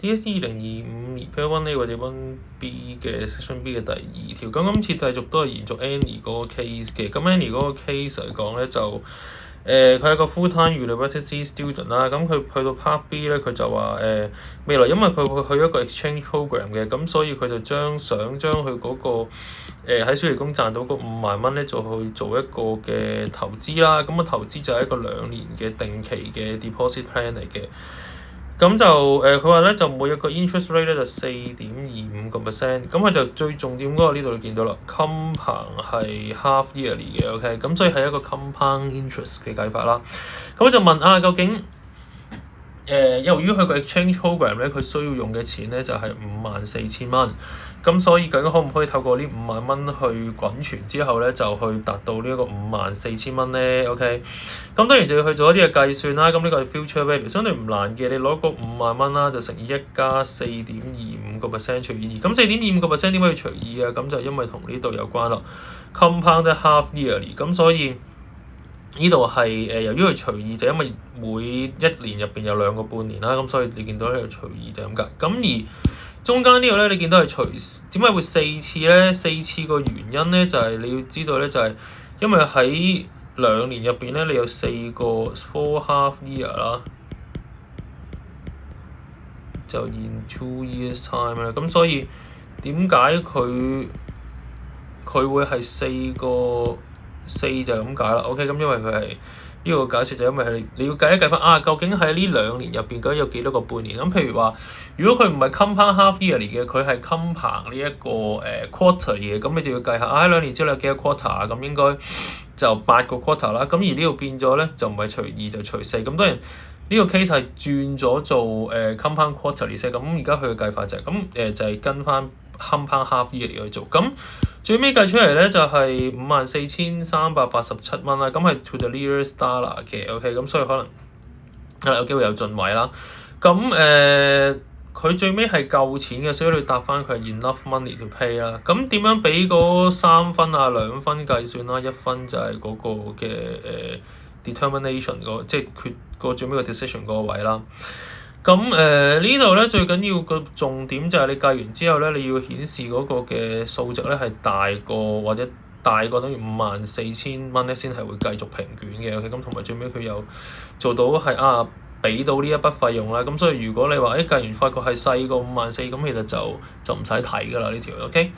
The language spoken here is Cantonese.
DSE 2025年 Pair 1A 或者 1B 嘅 Section B 嘅第2條，咁今次繼續都係延續 Annie 嗰個 case 嘅。咁 Annie 嗰個 case 嚟講咧就佢係個 full-time university student 啦。咁佢去到 Part B 咧，佢就話未來因為佢會去一個 exchange program 嘅，咁所以佢就想將佢嗰個喺暑期工賺到嗰5萬蚊咧，就去做一個嘅投資啦。咁個投資就係一個2年嘅定期嘅 deposit plan 嚟嘅。咁就佢話咧就每一個 interest rate 咧就4.25%，咁佢就最重點嗰個呢度你見到啦 compound 係 half yearly 嘅 ，OK， 咁所以係一個 compound interest 嘅計法啦。咁就問究竟由於佢個 exchange program 咧，佢需要用嘅錢咧就係54,000蚊，咁所以究竟可唔可以透過呢5萬蚊去滾存之後咧，就去達到呢一個54,000蚊咧 ？OK， 咁當然就要去做一啲嘅計算啦。咁呢個係 future value， 相對唔難嘅。你攞個5萬蚊啦，就乘以1加 4.25% 除以2。咁 4.25% 點解要除2啊？咁就因為同呢度有關啦。Compound half yearly， 咁所以呢度係由於佢除2就因為每1年入邊有2個半年啦，咁所以你見到呢度除2就咁解。咁而中間呢個咧，你見到係點解會4次咧？4次個原因咧就係你要知道咧，就係因為喺2年入邊咧，你有4個 4 half year 啦，就 in 2 years time 啦。咁所以點解佢會係4就咁解啦。OK， 咁因為佢係呢個解釋就因為係你要計一計翻究竟喺呢2年入邊究竟有幾多個半年？咁譬如話，如果佢唔係 compound half yearly 嘅，佢係 compound 呢一個quarterly 嘅，咁你就要計下喺2年之後有幾多 quarter 啊？咁應該就8個 quarter 啦。咁而呢度變咗咧，就唔係除2就除4。咁當然呢個 case 係轉咗做compound quarterly 咁而家佢嘅計法就係咁就係跟翻 compound half yearly 去做。咁最尾計出嚟咧就係54,387蚊啦，咁係 to the nearest dollar 嘅 ，OK， 咁所以可能有機會有進位啦。咁佢最尾係夠錢嘅，所以你答翻佢係 enough money to pay 啦。咁點樣俾嗰3分2分計算啦？1分就係嗰個嘅determination 即係決個最尾個 decision 嗰個位啦。咁呢度咧最緊要個重點就係你計完之後咧，你要顯示嗰個嘅數值咧係大過或者大過等於54,000蚊咧，先係會繼續平卷嘅。OK，咁同埋最尾佢又做到係俾到呢一筆費用啦。咁所以如果你話計完發覺係細過54,000，咁其實就唔使睇㗎啦呢條。OK。